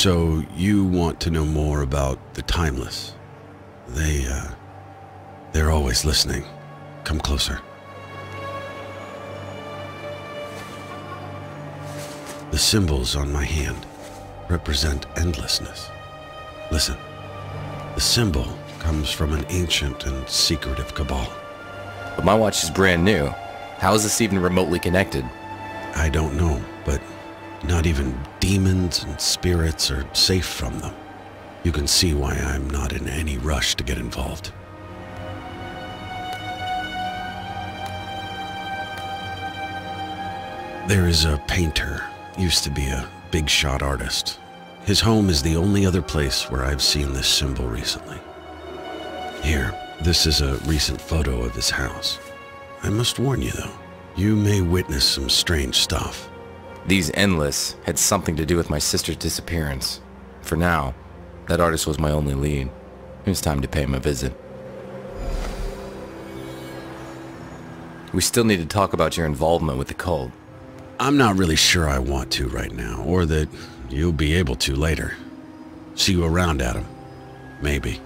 So you want to know more about the Timeless? They're always listening. Come closer. The symbols on my hand represent endlessness. Listen, the symbol comes from an ancient and secretive cabal. But my watch is brand new. How is this even remotely connected? I don't know, but not even demons and spirits are safe from them. You can see why I'm not in any rush to get involved. There is a painter, used to be a big shot artist. His home is the only other place where I've seen this symbol recently. Here, this is a recent photo of his house. I must warn you though, you may witness some strange stuff. These Endless had something to do with my sister's disappearance. For now, that artist was my only lead. It was time to pay him a visit. We still need to talk about your involvement with the cult. I'm not really sure I want to right now, or that you'll be able to later. See you around, Adam. Maybe.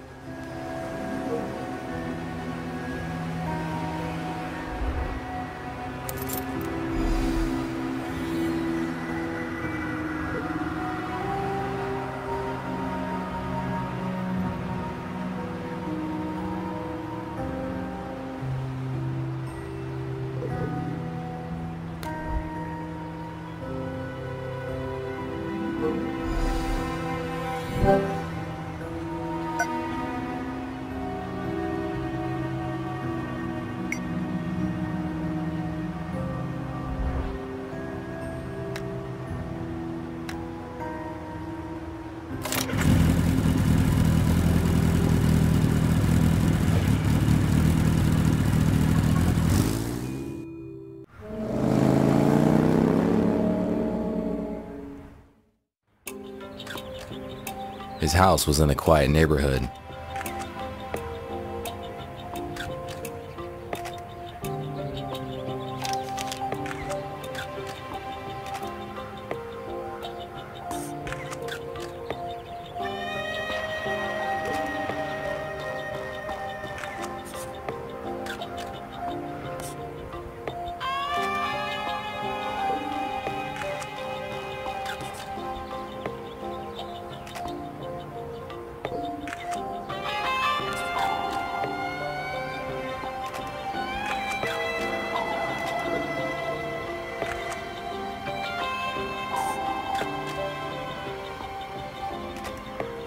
His house was in a quiet neighborhood.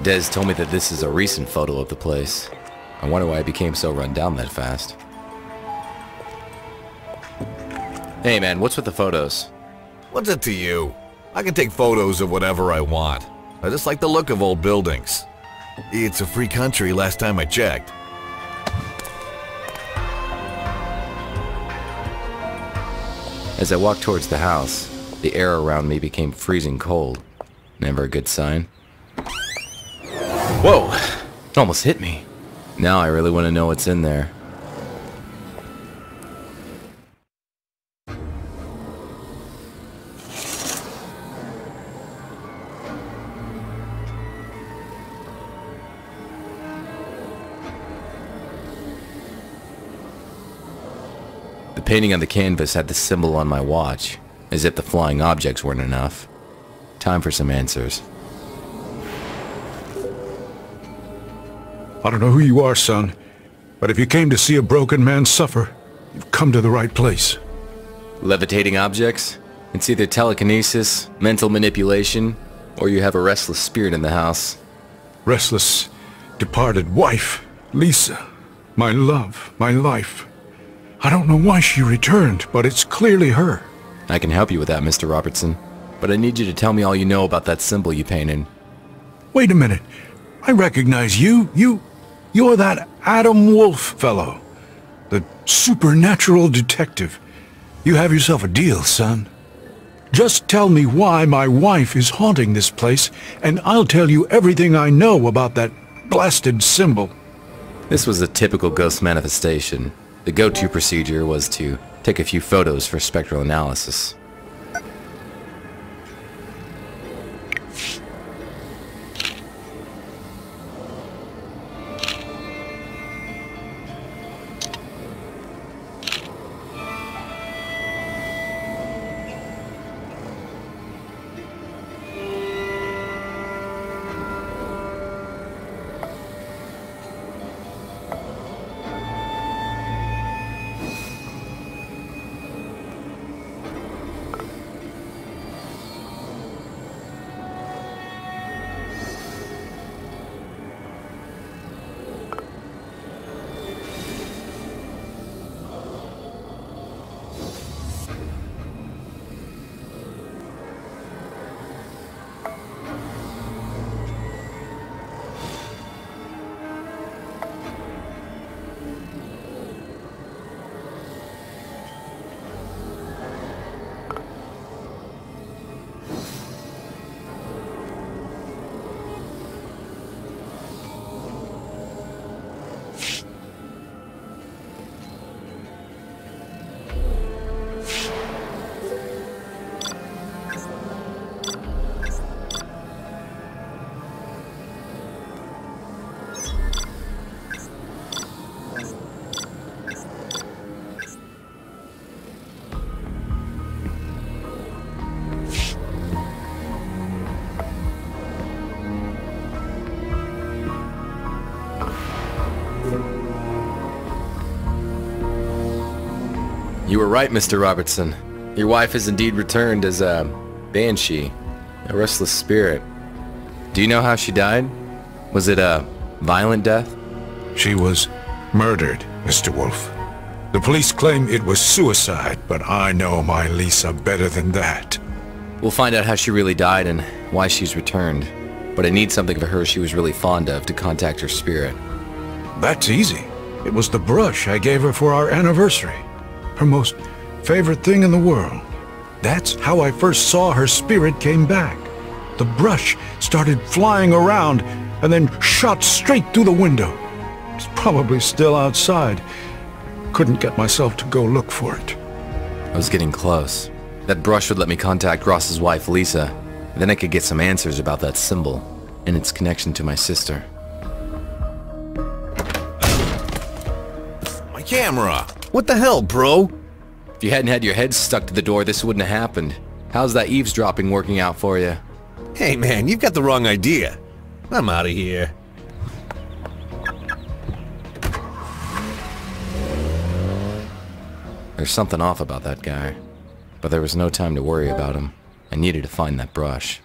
Des told me that this is a recent photo of the place. I wonder why it became so run down that fast. Hey man, what's with the photos? What's it to you? I can take photos of whatever I want. I just like the look of old buildings. It's a free country last time I checked. As I walked towards the house, the air around me became freezing cold. Never a good sign. Whoa! It almost hit me. Now I really want to know what's in there. The painting on the canvas had the symbol on my watch, as if the flying objects weren't enough. Time for some answers. I don't know who you are, son, but if you came to see a broken man suffer, you've come to the right place. Levitating objects? It's either telekinesis, mental manipulation, or you have a restless spirit in the house. Restless, departed wife, Lisa, my love, my life. I don't know why she returned, but it's clearly her. I can help you with that, Mr. Robertson, but I need you to tell me all you know about that symbol you painted. Wait a minute. I recognize you. You're that Adam Wolfe fellow. The supernatural detective. You have yourself a deal, son. Just tell me why my wife is haunting this place, and I'll tell you everything I know about that blasted symbol. This was a typical ghost manifestation. The go-to procedure was to take a few photos for spectral analysis. You were right, Mr. Robertson. Your wife has indeed returned as a banshee, a restless spirit. Do you know how she died? Was it a violent death? She was murdered, Mr. Wolfe. The police claim it was suicide, but I know my Lisa better than that. We'll find out how she really died and why she's returned. But I need something of her she was really fond of to contact her spirit. That's easy. It was the brush I gave her for our anniversary. Her most favorite thing in the world. That's how I first saw her spirit came back. The brush started flying around and then shot straight through the window. It's probably still outside. Couldn't get myself to go look for it. I was getting close. That brush would let me contact Ross's wife, Lisa. Then I could get some answers about that symbol and its connection to my sister. My camera! What the hell, bro? If you hadn't had your head stuck to the door, this wouldn't have happened. How's that eavesdropping working out for you? Hey man, you've got the wrong idea. I'm out of here. There's something off about that guy. But there was no time to worry about him. I needed to find that brush.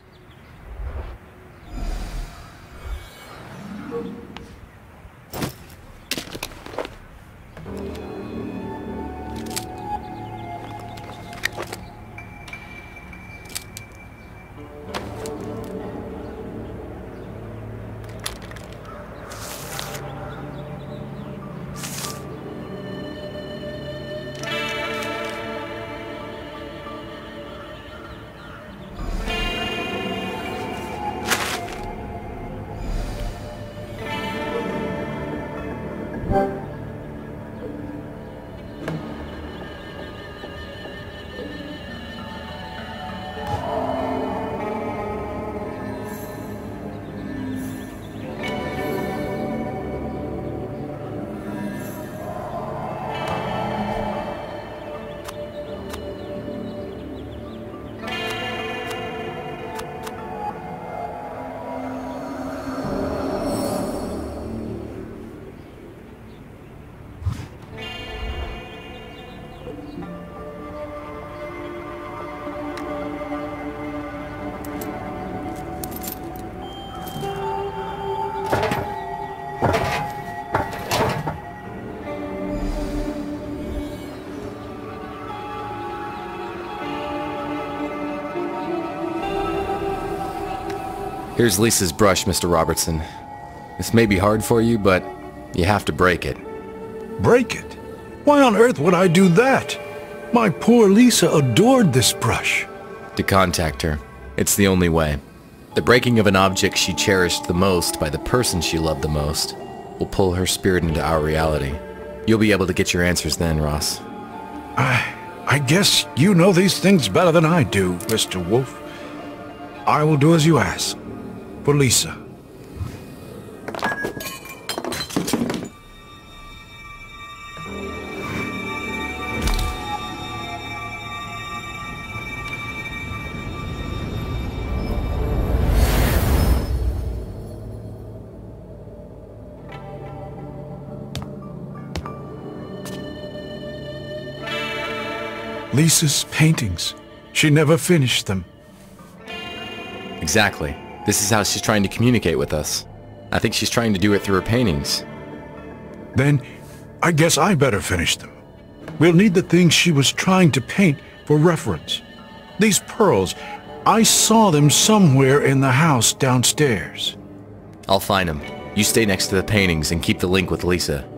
Here's Lisa's brush, Mr. Robertson. This may be hard for you, but you have to break it. Break it? Why on earth would I do that? My poor Lisa adored this brush. To contact her. It's the only way. The breaking of an object she cherished the most by the person she loved the most will pull her spirit into our reality. You'll be able to get your answers then, Ross. I guess you know these things better than I do, Mr. Wolfe. I will do as you ask. For Lisa. Lisa's paintings. She never finished them. Exactly. This is how she's trying to communicate with us. I think she's trying to do it through her paintings. Then, I guess I better finish them. We'll need the things she was trying to paint for reference. These pearls, I saw them somewhere in the house downstairs. I'll find them. You stay next to the paintings and keep the link with Lisa.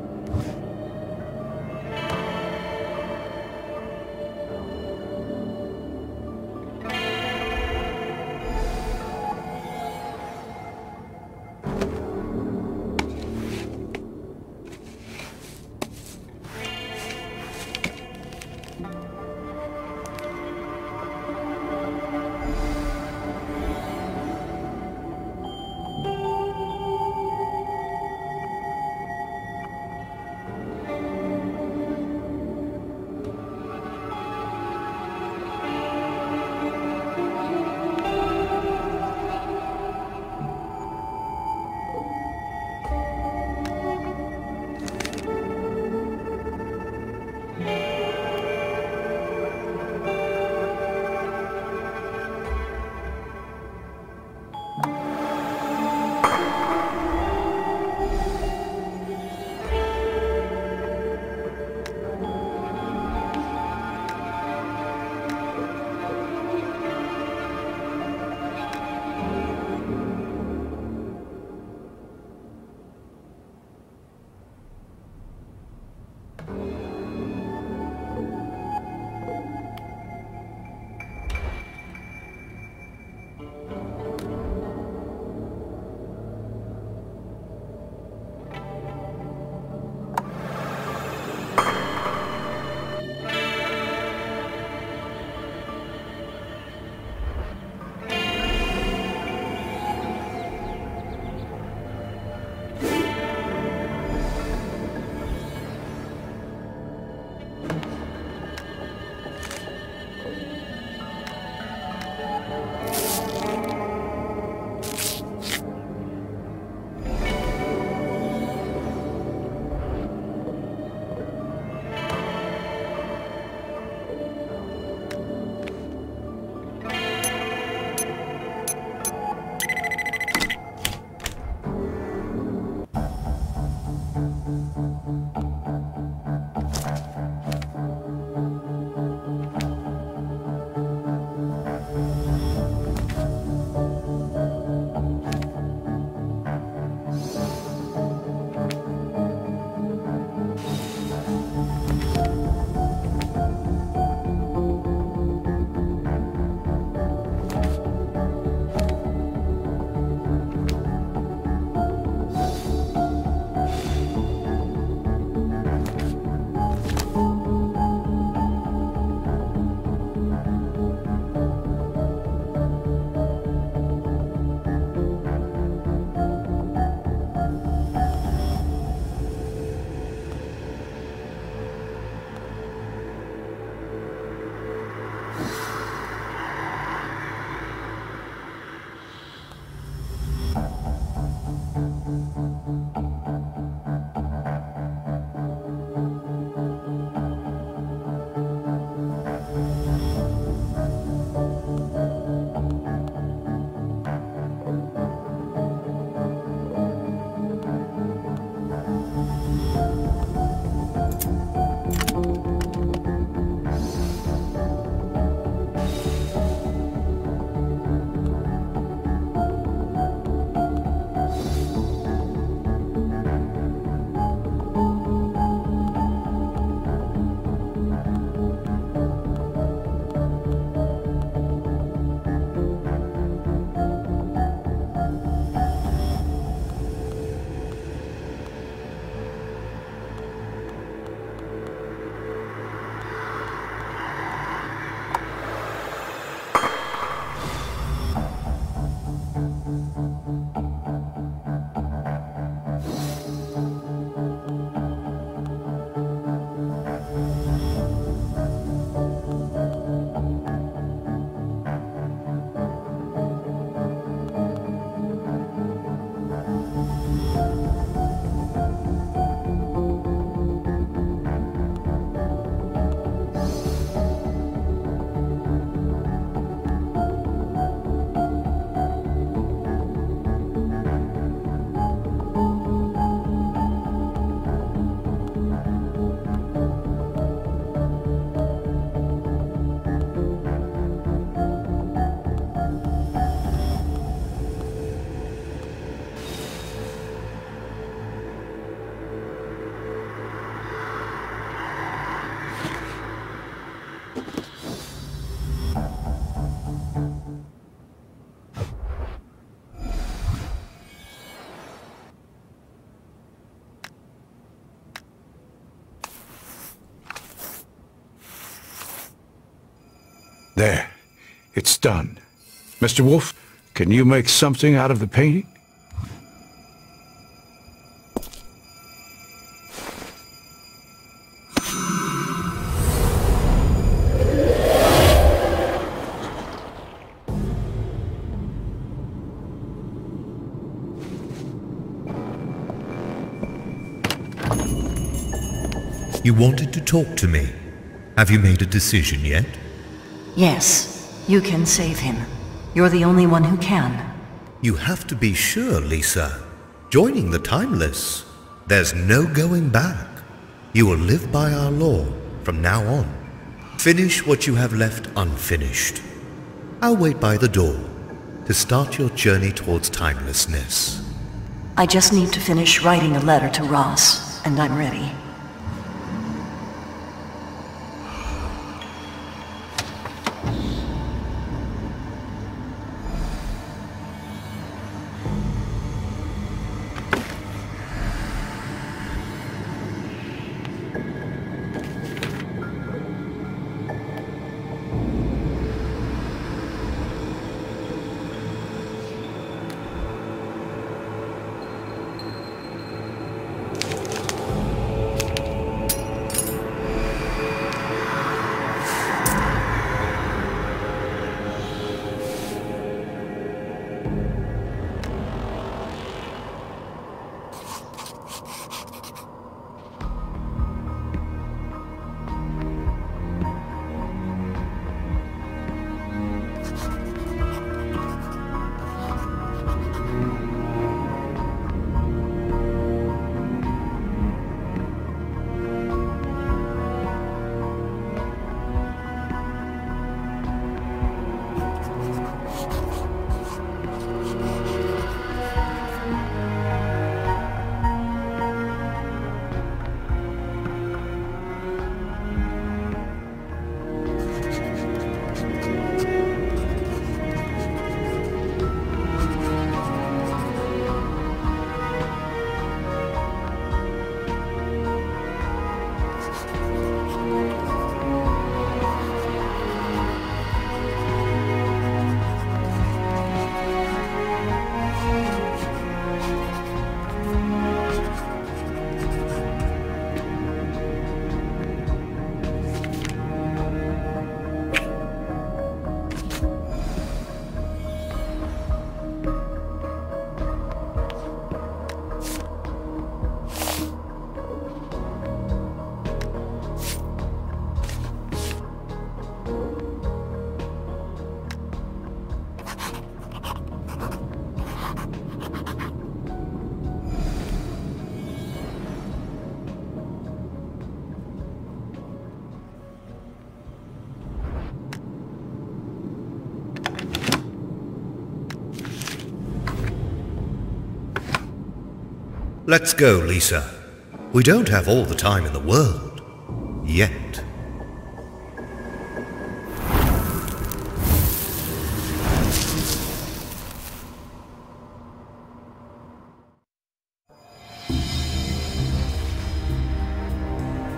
There. It's done. Mr. Wolfe, can you make something out of the painting? You wanted to talk to me. Have you made a decision yet? Yes, you can save him. You're the only one who can. You have to be sure, Lisa. Joining the Timeless, there's no going back. You will live by our law from now on. Finish what you have left unfinished. I'll wait by the door to start your journey towards timelessness. I just need to finish writing a letter to Ross, and I'm ready. Let's go, Lisa. We don't have all the time in the world. Yet.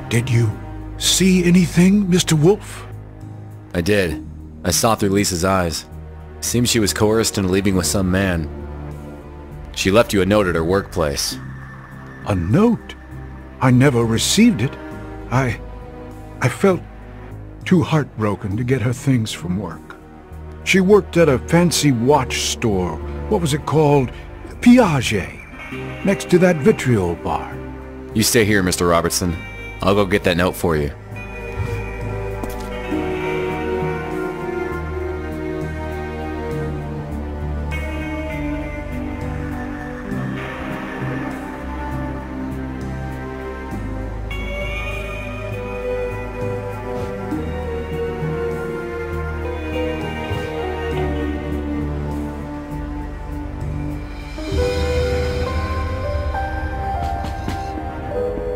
Did you see anything, Mr. Wolfe? I did. I saw through Lisa's eyes. Seems she was coerced into leaving with some man. She left you a note at her workplace. A note? I never received it. I felt too heartbroken to get her things from work. She worked at a fancy watch store. What was it called? Piaget. Next to that vitriol bar. You stay here, Mr. Robertson. I'll go get that note for you.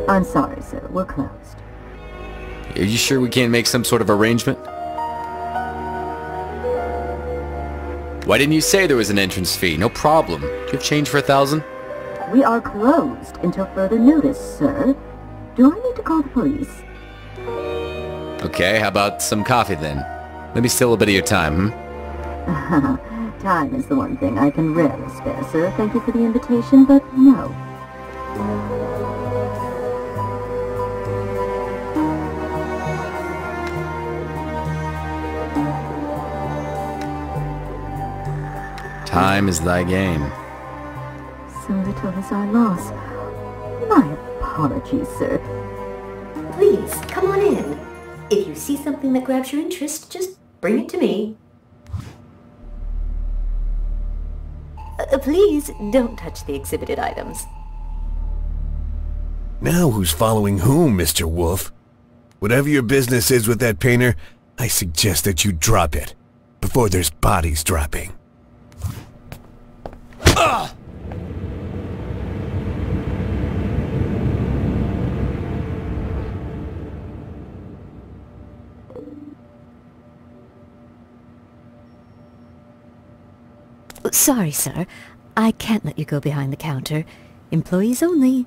I'm sorry, sir. We're closed. Are you sure we can't make some sort of arrangement? Why didn't you say there was an entrance fee? No problem. Do you have change for 1,000? We are closed until further notice, sir. Do I need to call the police? Okay, how about some coffee then? Let me steal a bit of your time, Time is the one thing I can rarely spare, sir. Thank you for the invitation, but no. Time is thy game. So little is our loss. My apologies, sir. Please, come on in. If you see something that grabs your interest, just bring it to me. Please, don't touch the exhibited items. Now who's following whom, Mr. Wolfe? Whatever your business is with that painter, I suggest that you drop it, before there's bodies dropping. Sorry, sir. I can't let you go behind the counter. Employees only.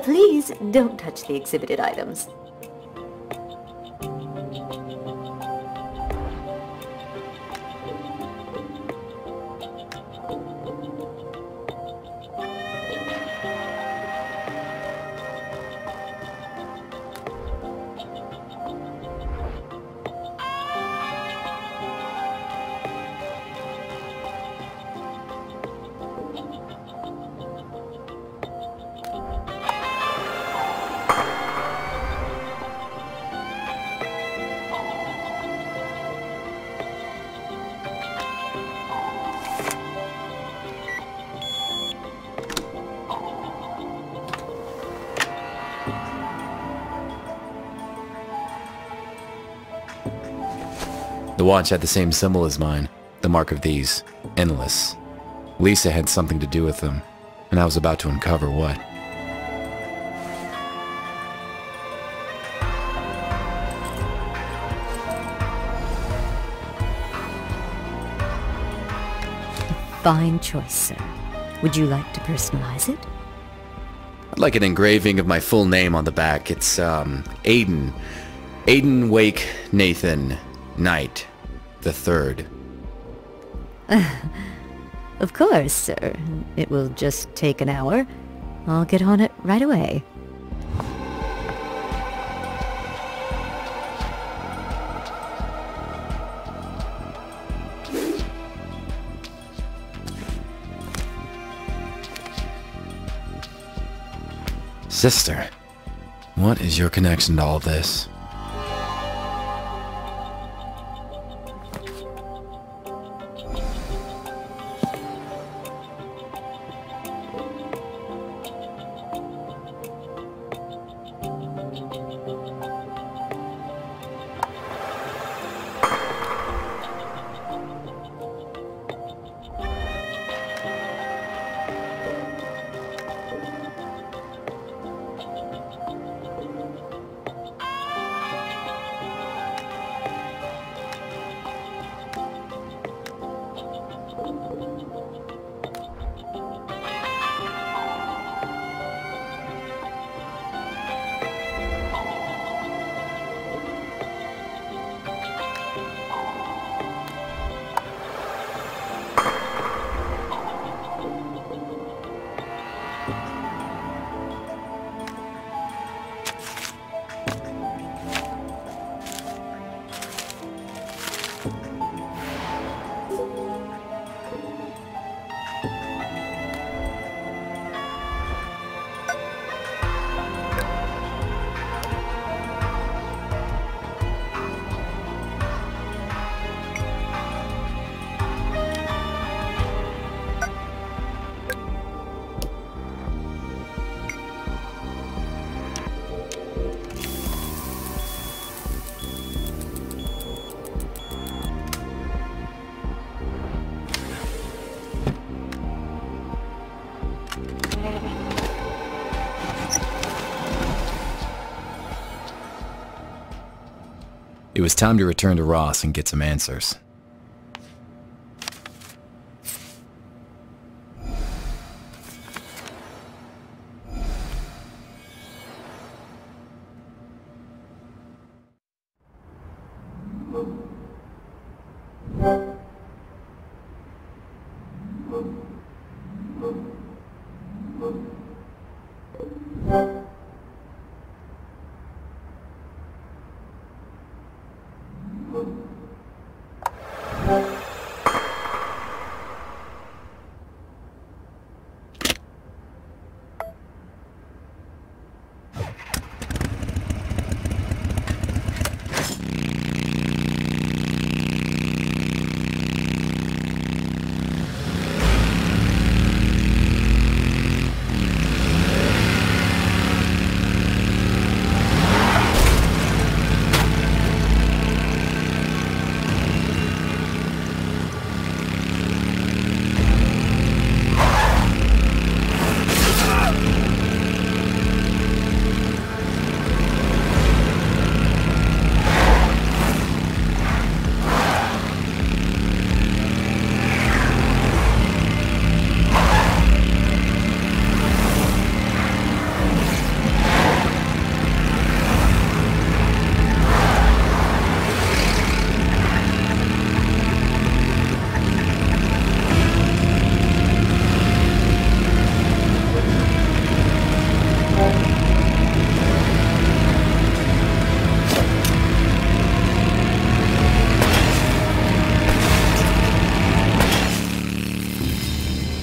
Please, don't touch the exhibited items. The watch had the same symbol as mine, the mark of these, endless. Lisa had something to do with them, and I was about to uncover what. Fine choice, sir. Would you like to personalize it? I'd like an engraving of my full name on the back. It's, Aiden. Aiden Wake Nathan Knight the Third. Of course, sir. It will just take an hour. I'll get on it right away. Sister, what is your connection to all this? It was time to return to Ross and get some answers.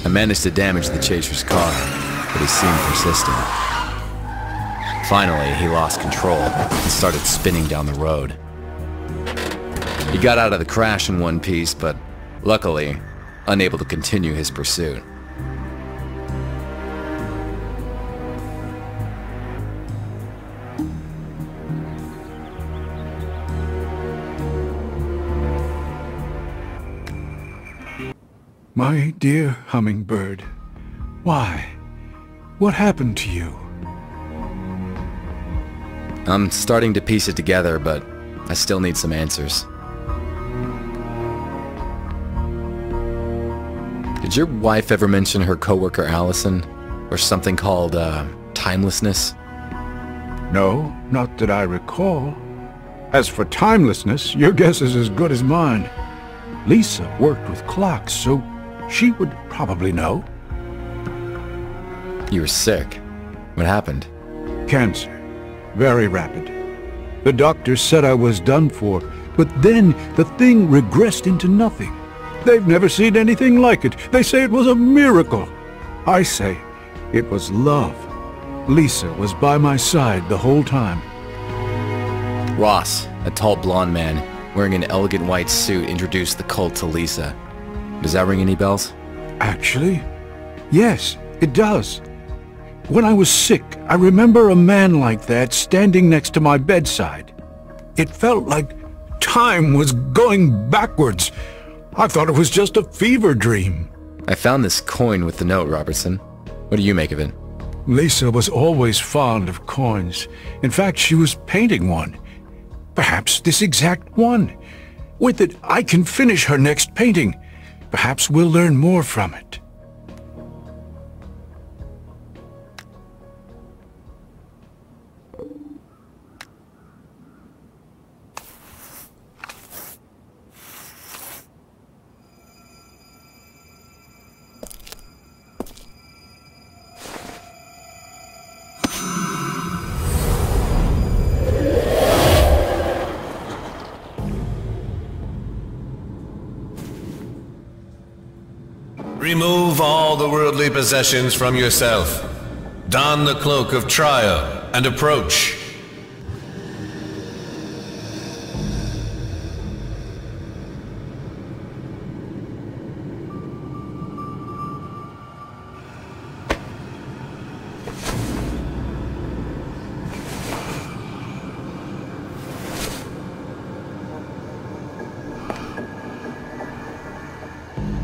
I managed to damage the chaser's car, but he seemed persistent. Finally, he lost control and started spinning down the road. He got out of the crash in one piece, but luckily, unable to continue his pursuit. My dear hummingbird, why? What happened to you? I'm starting to piece it together, but I still need some answers. Did your wife ever mention her coworker Allison? Or something called, timelessness? No, not that I recall. As for timelessness, your guess is as good as mine. Lisa worked with clocks, so she would probably know. You were sick. What happened? Cancer. Very rapid. The doctors said I was done for, but then the thing regressed into nothing. They've never seen anything like it. They say it was a miracle. I say it was love. Lisa was by my side the whole time. Ross, a tall blonde man, wearing an elegant white suit, introduced the cult to Lisa. Does that ring any bells? Actually, yes, it does. When I was sick, I remember a man like that standing next to my bedside. It felt like time was going backwards. I thought it was just a fever dream. I found this coin with the note, Robertson. What do you make of it? Lisa was always fond of coins. In fact, she was painting one. Perhaps this exact one. With it, I can finish her next painting. Perhaps we'll learn more from it. Remove all the worldly possessions from yourself. Don the cloak of trial and approach.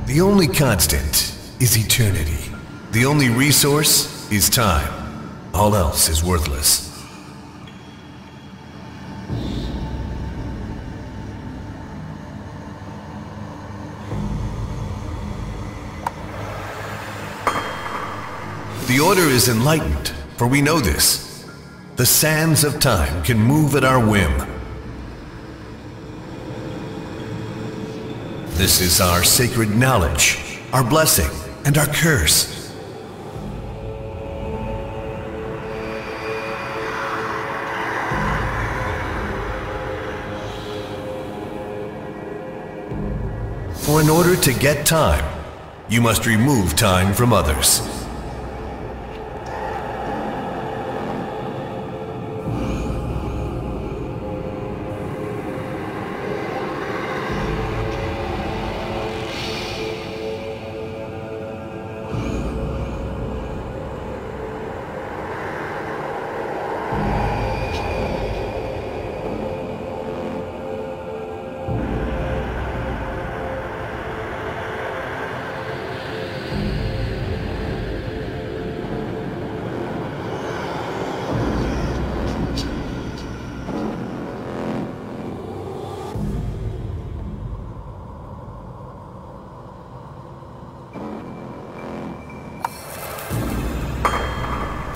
The only constant is eternity. The only resource is time. All else is worthless. The Order is enlightened, for we know this. The sands of time can move at our whim. This is our sacred knowledge, our blessing, and our curse. For in order to get time, you must remove time from others.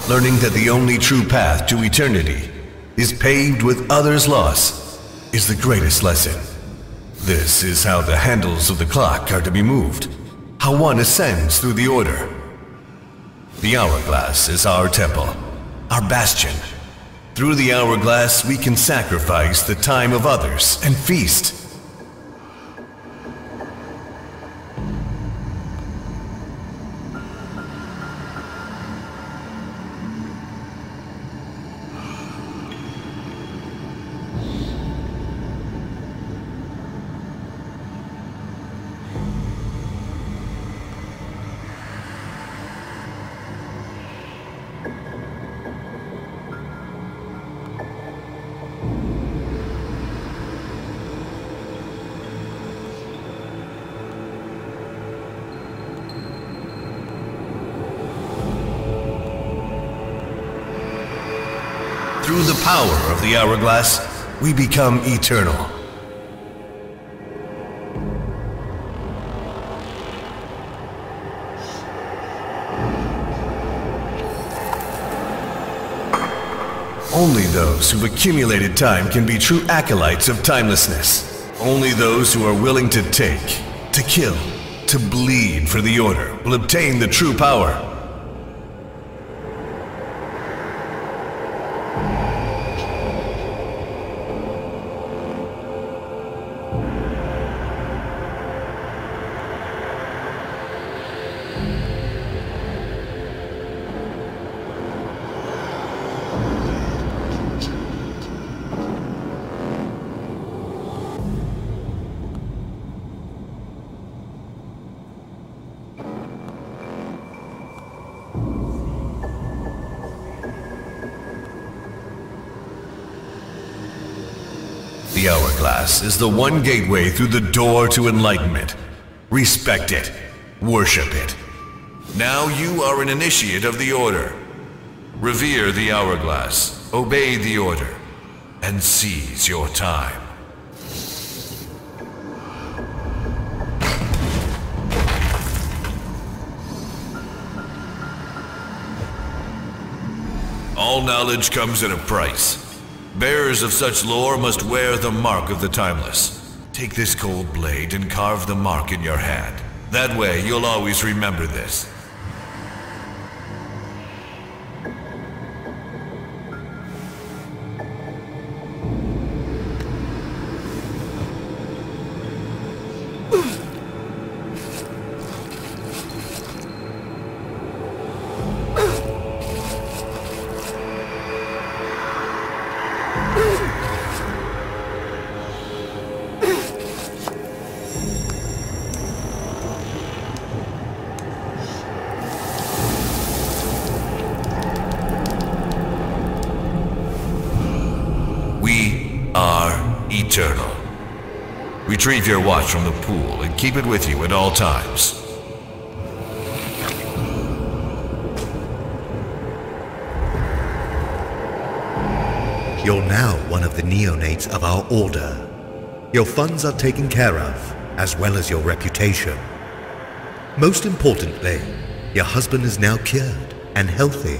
Learning that the only true path to eternity is paved with others' loss is the greatest lesson. This is how the handles of the clock are to be moved, how one ascends through the order. The hourglass is our temple, our bastion. Through the hourglass we can sacrifice the time of others and feast. Through the power of the hourglass, we become eternal. Only those who've accumulated time can be true acolytes of timelessness. Only those who are willing to take, to kill, to bleed for the order will obtain the true power. The hourglass is the one gateway through the door to enlightenment. Respect it. Worship it. Now you are an initiate of the order. Revere the hourglass, obey the order, and seize your time. All knowledge comes at a price. Bearers of such lore must wear the mark of the timeless. Take this cold blade and carve the mark in your hand. That way, you'll always remember this. Eternal. Retrieve your watch from the pool and keep it with you at all times. You're now one of the neonates of our order. Your funds are taken care of, as well as your reputation. Most importantly, your husband is now cured and healthy.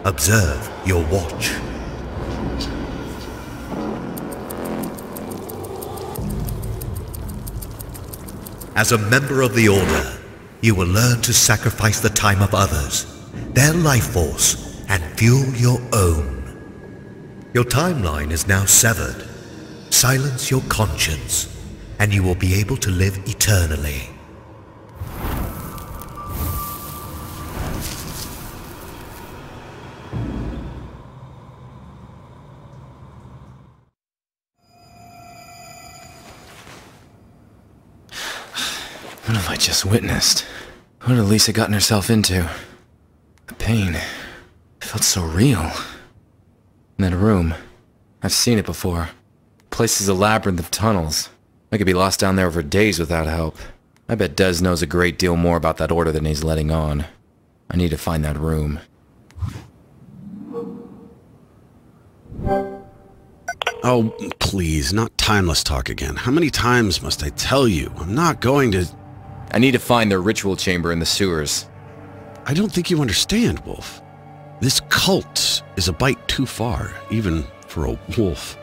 Observe your watch. As a member of the Order, you will learn to sacrifice the time of others, their life force, and fuel your own. Your timeline is now severed. Silence your conscience, and you will be able to live eternally. What have I just witnessed? What had Lisa gotten herself into? The pain. It felt so real. In that room. I've seen it before. The place is a labyrinth of tunnels. I could be lost down there for days without help. I bet Des knows a great deal more about that order than he's letting on. I need to find that room. Oh, please, not timeless talk again. How many times must I tell you? I'm not going to... I need to find their ritual chamber in the sewers. I don't think you understand, Wolfe. This cult is a bite too far, even for a wolf.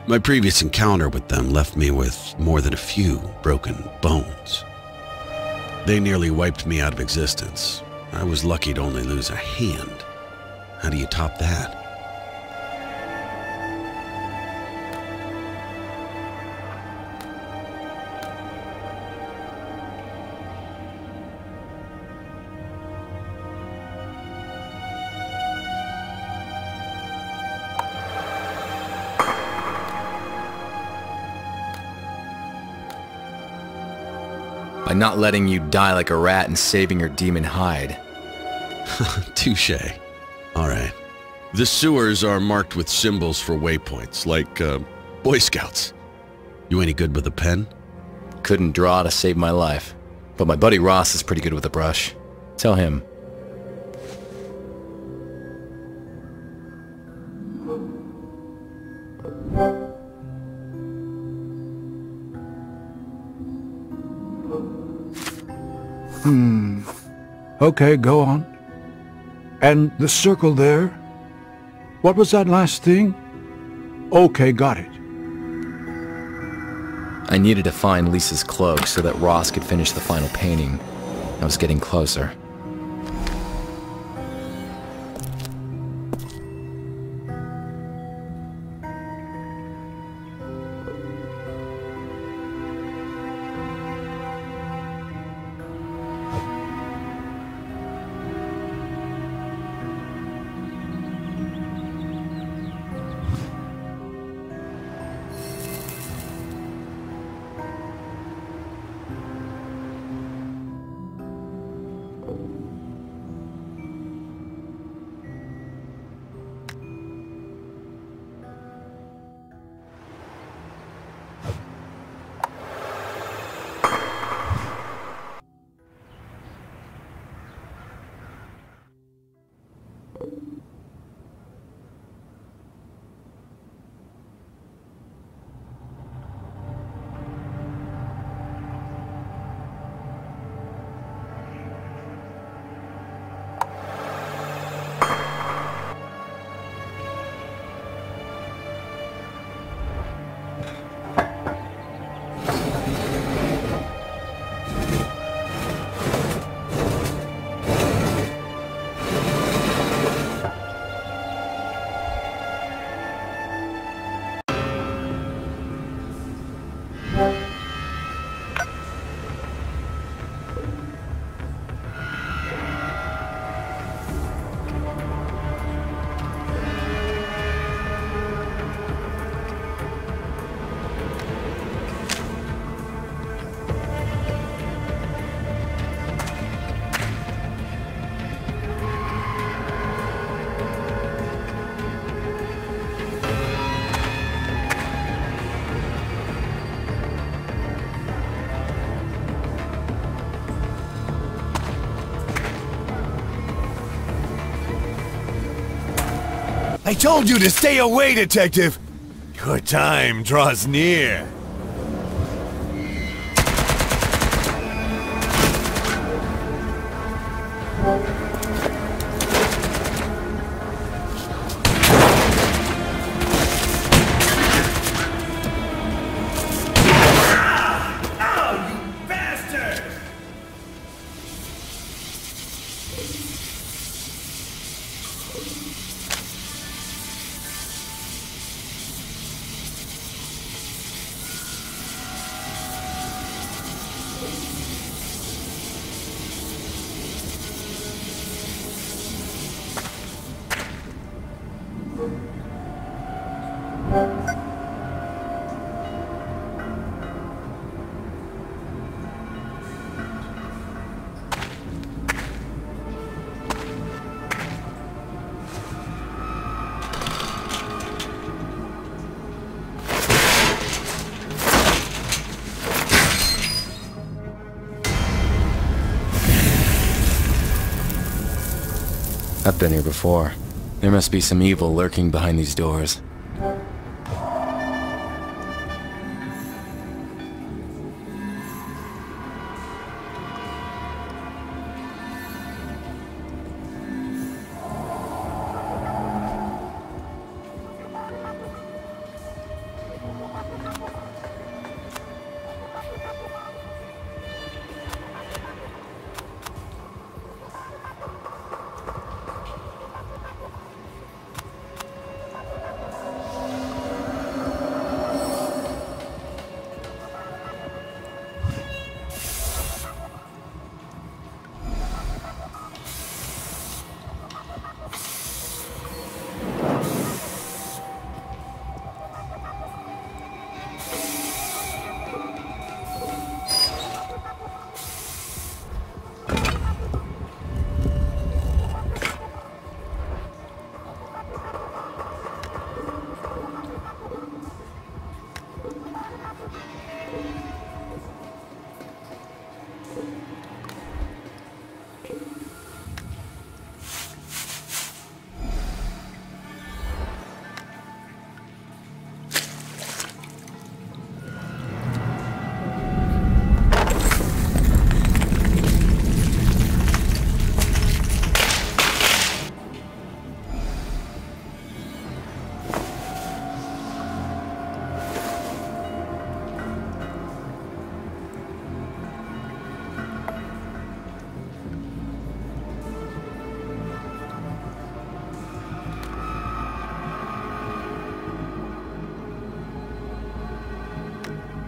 My previous encounter with them left me with more than a few broken bones. They nearly wiped me out of existence. I was lucky to only lose a hand. How do you top that? By not letting you die like a rat and saving your demon hide. Touché. Alright. The sewers are marked with symbols for waypoints, like, Boy Scouts. You any good with a pen? Couldn't draw to save my life. But my buddy Ross is pretty good with a brush. Tell him. Okay, go on. And the circle there? What was that last thing? Okay, got it. I needed to find Lisa's cloak so that Ross could finish the final painting. I was getting closer. I told you to stay away, Detective! Your time draws near. I've been here before. There must be some evil lurking behind these doors.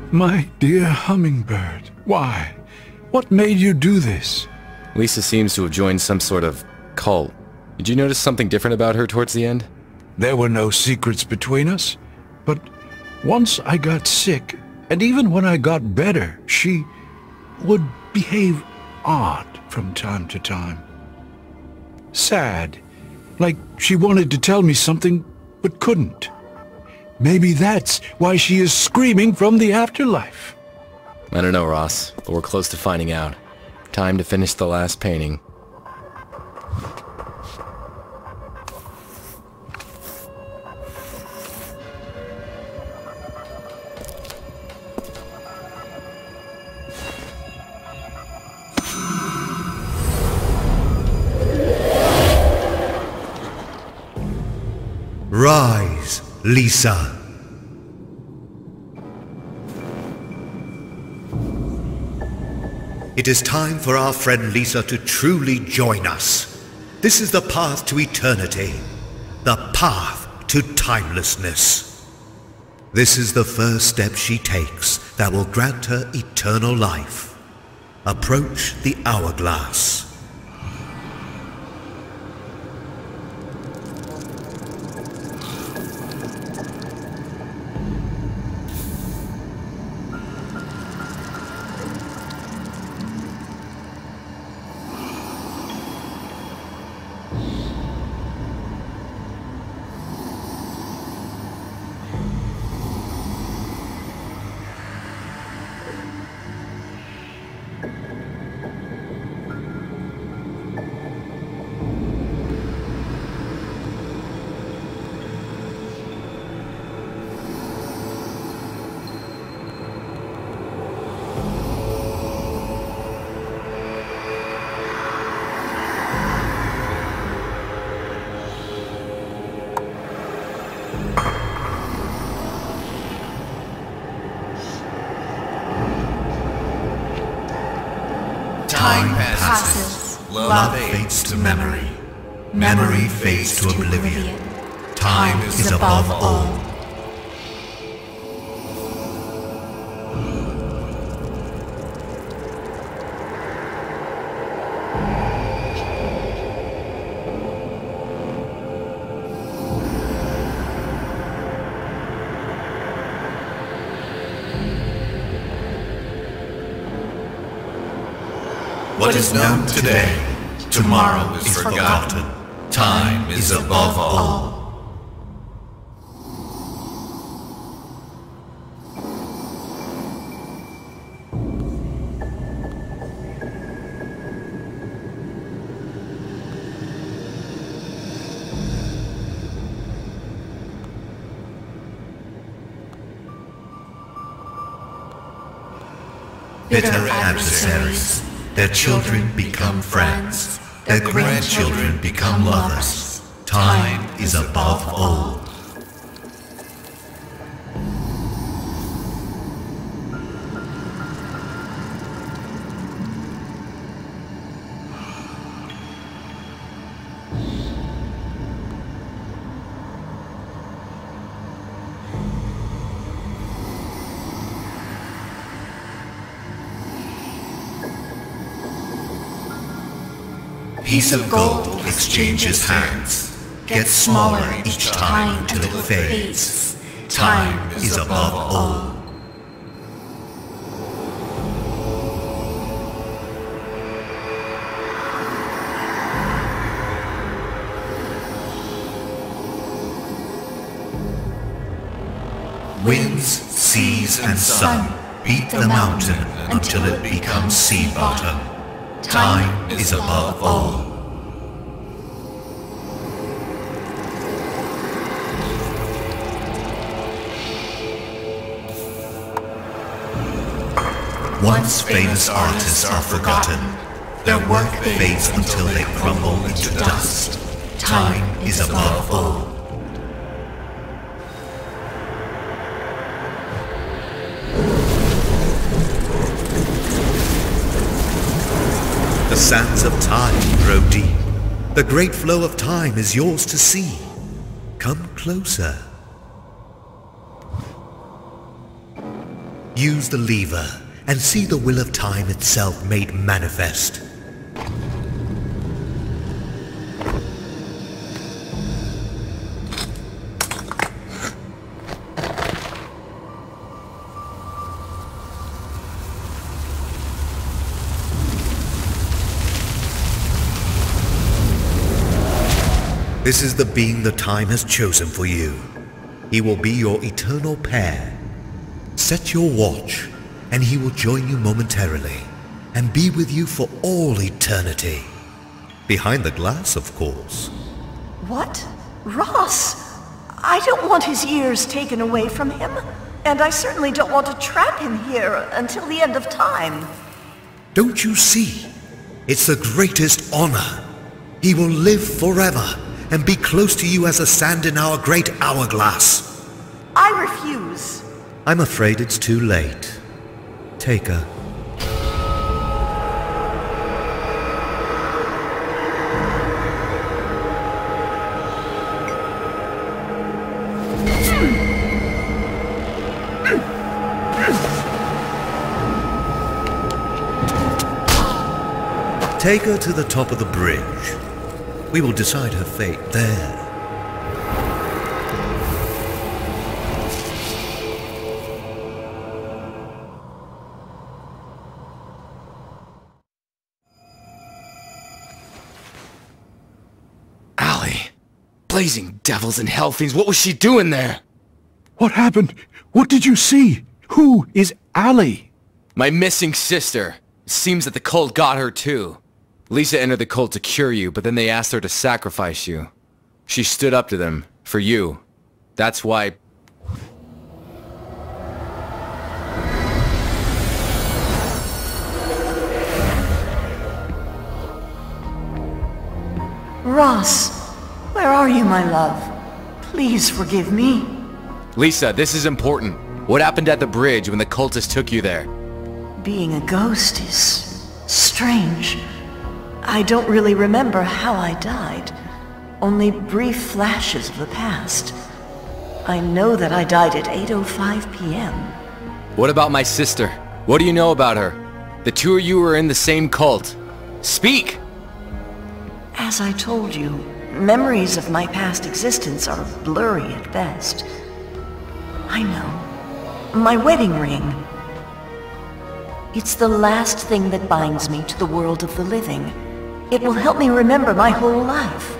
My dear hummingbird, why? What made you do this? Lisa seems to have joined some sort of cult. Did you notice something different about her towards the end? There were no secrets between us, but once I got sick, and even when I got better, she would behave odd from time to time. Sad, like she wanted to tell me something, but couldn't. Maybe that's why she is screaming from the afterlife. I don't know, Ross, but we're close to finding out. Time to finish the last painting. Rise, Lisa. It is time for our friend Lisa to truly join us. This is the path to eternity, the path to timelessness. This is the first step she takes that will grant her eternal life. Approach the hourglass. Time passes. Love fades to memory. Memory fades to oblivion. Time is above all. What is known today, tomorrow is forgotten. Time is above all. bitter adversaries. Their children become friends. Their grandchildren become lovers. Time is above all. Piece of gold exchanges hands, gets smaller each time till it fades. Time is above all. Winds, seas, and sun beat the mountain until it becomes sea bottom. Time is above all. Once famous artists are forgotten, their work fades until they crumble into dust. Time is above all. The sands of time grow deep. The great flow of time is yours to see. Come closer. Use the lever and see the will of time itself made manifest. This is the being the time has chosen for you. He will be your eternal pair. Set your watch, and he will join you momentarily, and be with you for all eternity. Behind the glass, of course. What? Ross! I don't want his years taken away from him, and I certainly don't want to trap him here until the end of time. Don't you see? It's the greatest honor. He will live forever, and be close to you as the sand in our great hourglass. I refuse. I'm afraid it's too late. Take her. Take her to the top of the bridge. We will decide her fate there. Allie! Blazing devils and hellfiends, what was she doing there? What happened? What did you see? Who is Allie? My missing sister. It seems that the cult got her too. Lisa entered the cult to cure you, but then they asked her to sacrifice you. She stood up to them, for you. That's why... Ross, where are you, my love? Please forgive me. Lisa, this is important. What happened at the bridge when the cultists took you there? Being a ghost is strange. I don't really remember how I died. Only brief flashes of the past. I know that I died at 8:05 p.m. What about my sister? What do you know about her? The two of you were in the same cult. Speak! As I told you, memories of my past existence are blurry at best. I know. My wedding ring. It's the last thing that binds me to the world of the living. It will help me remember my whole life.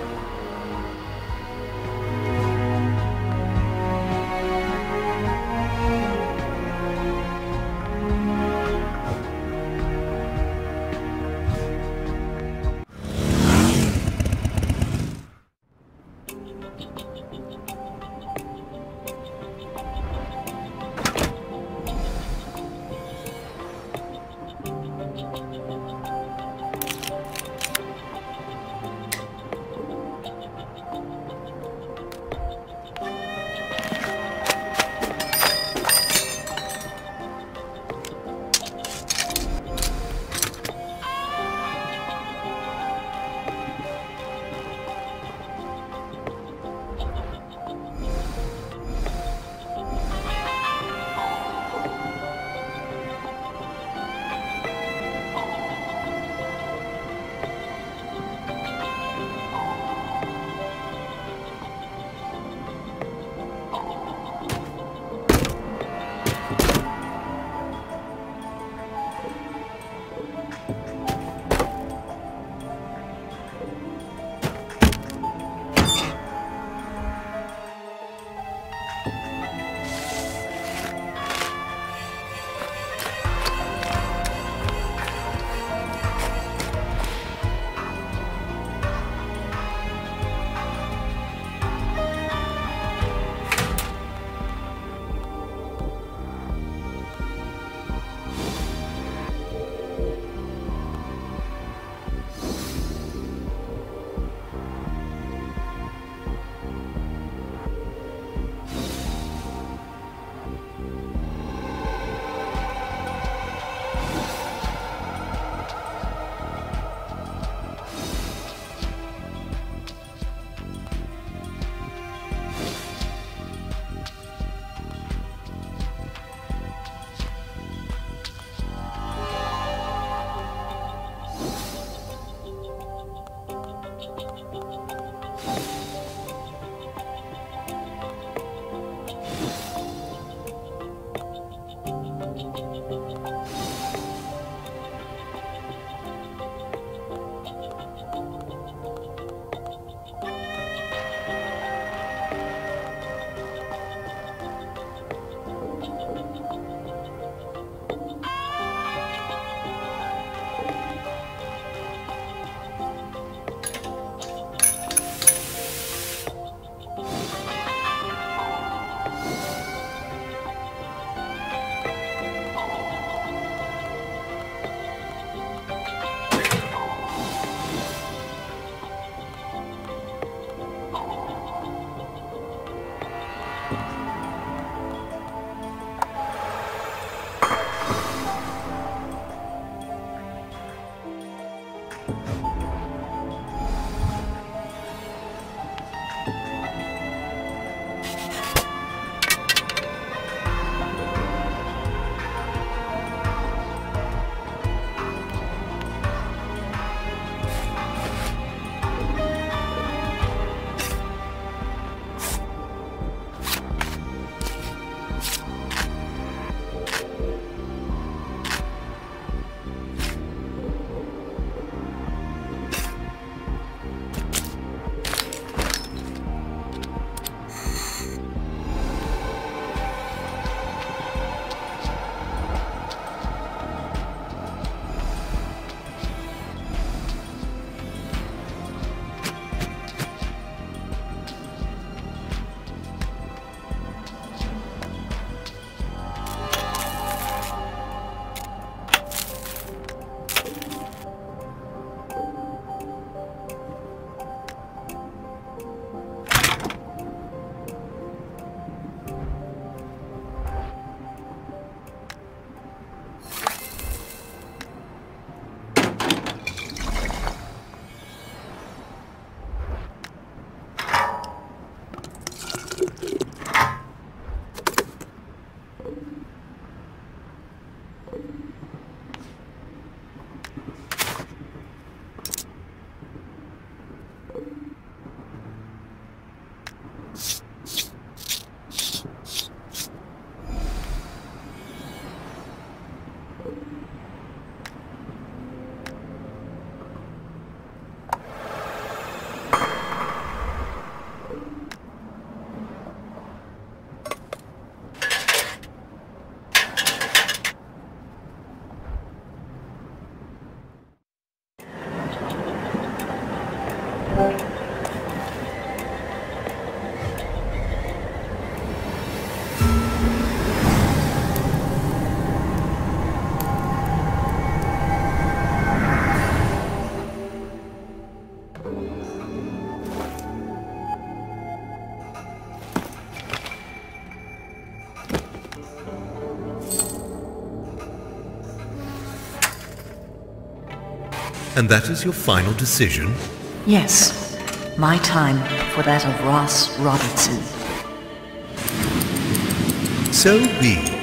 And that is your final decision? Yes. My time for that of Ross Robertson. So be it.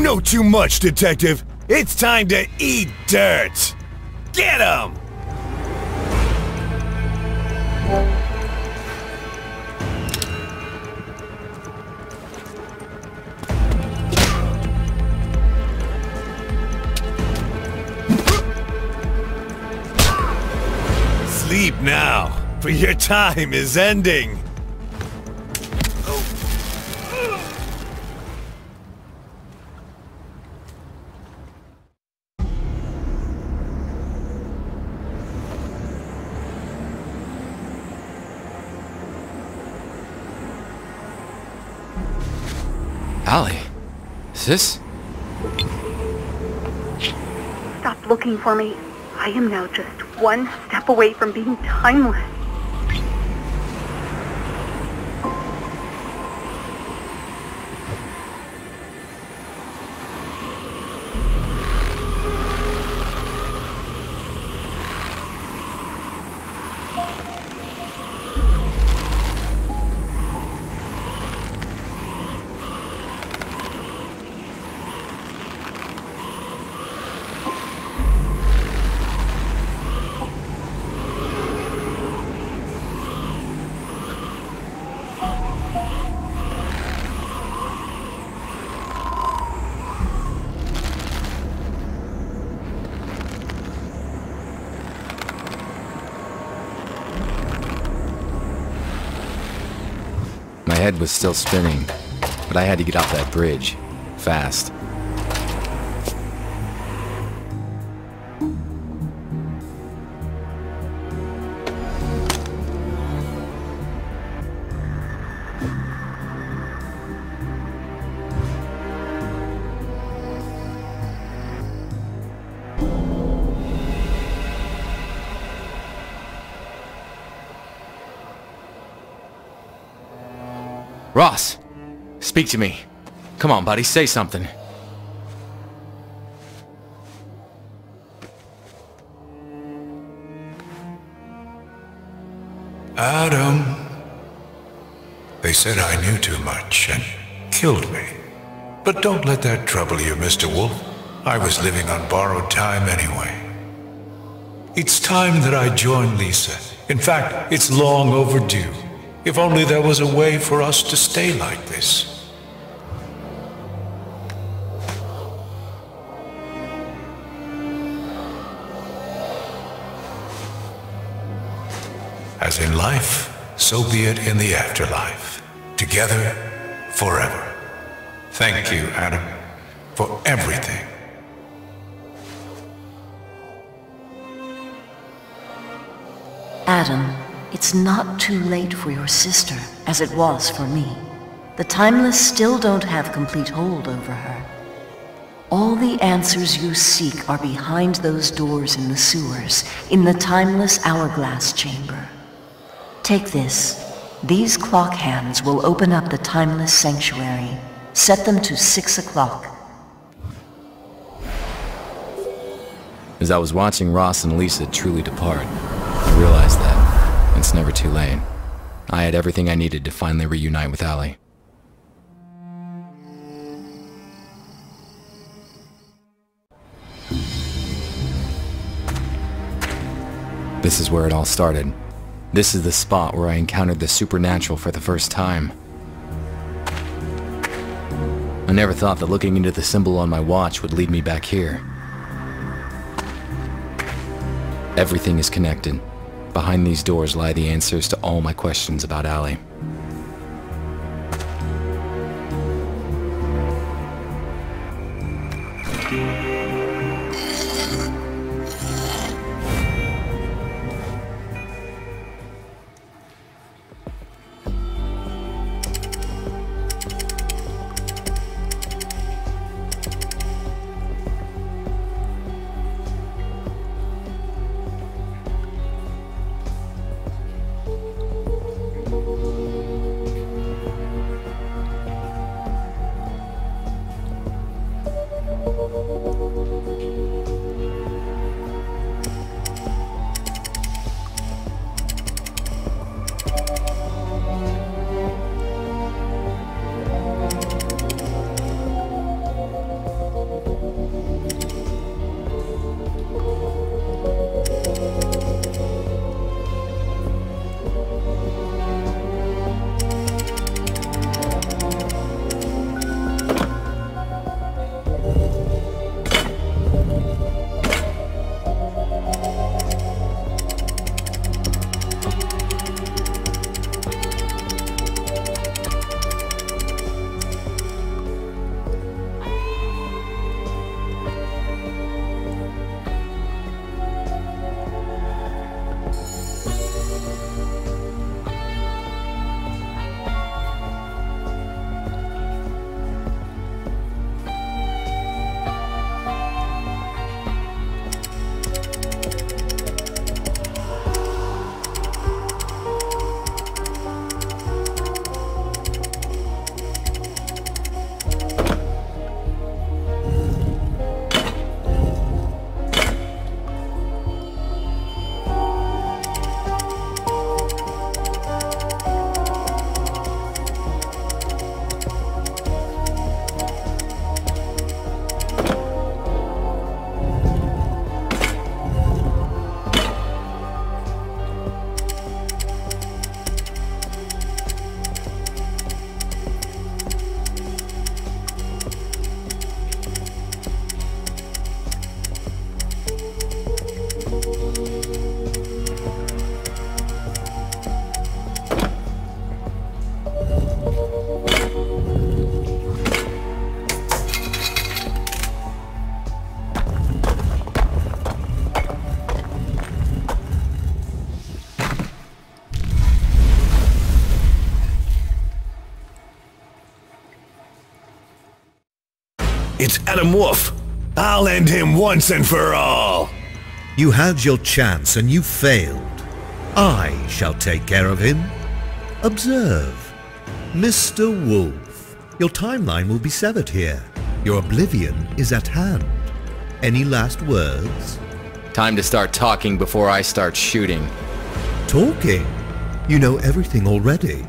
know too much, Detective. It's time to eat dirt. Get him! Sleep now, for your time is ending. Allie, is this? Stop looking for me. I am now just one step away from being timeless. My head was still spinning, but I had to get off that bridge, fast. Ross, speak to me. Come on, buddy, say something. Adam. They said I knew too much and killed me. But don't let that trouble you, Mr. Wolfe. I was living on borrowed time anyway. It's time that I join Lisa. In fact, it's long overdue. If only there was a way for us to stay like this. As in life, so be it in the afterlife. Together, forever. Thank you, Adam, for everything. Adam, it's not too late for your sister, as it was for me. The Timeless still don't have complete hold over her. All the answers you seek are behind those doors in the sewers, in the Timeless Hourglass Chamber. Take this. These clock hands will open up the Timeless Sanctuary. Set them to 6 o'clock. As I was watching Ross and Lisa truly depart, I realized that it's never too late. I had everything I needed to finally reunite with Allie. This is where it all started. This is the spot where I encountered the supernatural for the first time. I never thought that looking into the symbol on my watch would lead me back here. Everything is connected. Behind these doors lie the answers to all my questions about Allie. It's Adam Wolfe. I'll end him once and for all. You had your chance and you failed. I shall take care of him. Observe. Mr. Wolfe, your timeline will be severed here. Your oblivion is at hand. Any last words? Time to start talking before I start shooting. Talking? You know everything already.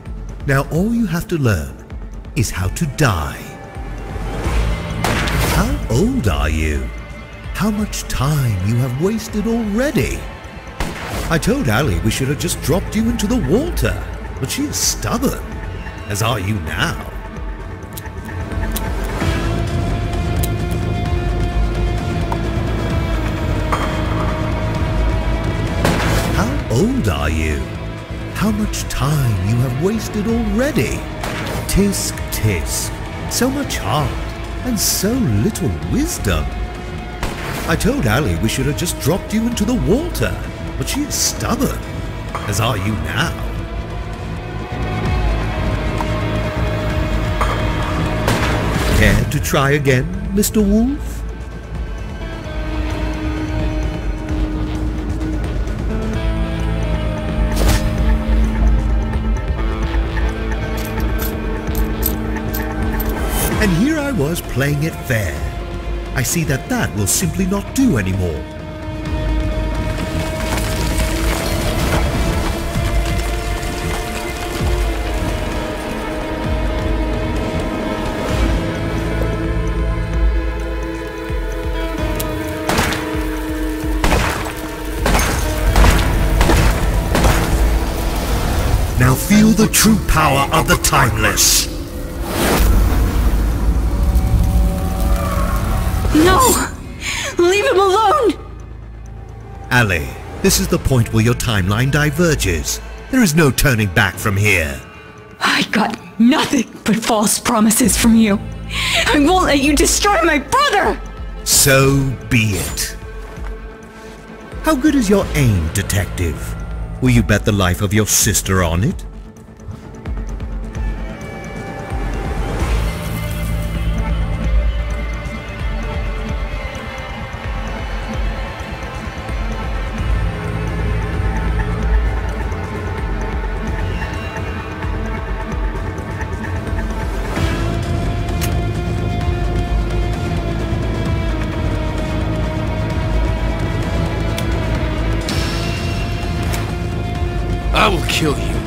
Now all you have to learn is how to die. How old are you? How much time you have wasted already? I told Allie we should have just dropped you into the water, but she is stubborn, as are you now. How old are you? How much time you have wasted already? Tisk, tisk. So much heart and so little wisdom. I told Allie we should have just dropped you into the water, but she is stubborn, as are you now. Care to try again, Mr. Wolfe? And here I was playing it fair. I see that that will simply not do anymore. Now feel the true power of the Timeless. No! Leave him alone! Allie, this is the point where your timeline diverges. There is no turning back from here. I got nothing but false promises from you. I won't let you destroy my brother! So be it. How good is your aim, detective? Will you bet the life of your sister on it? I will kill you.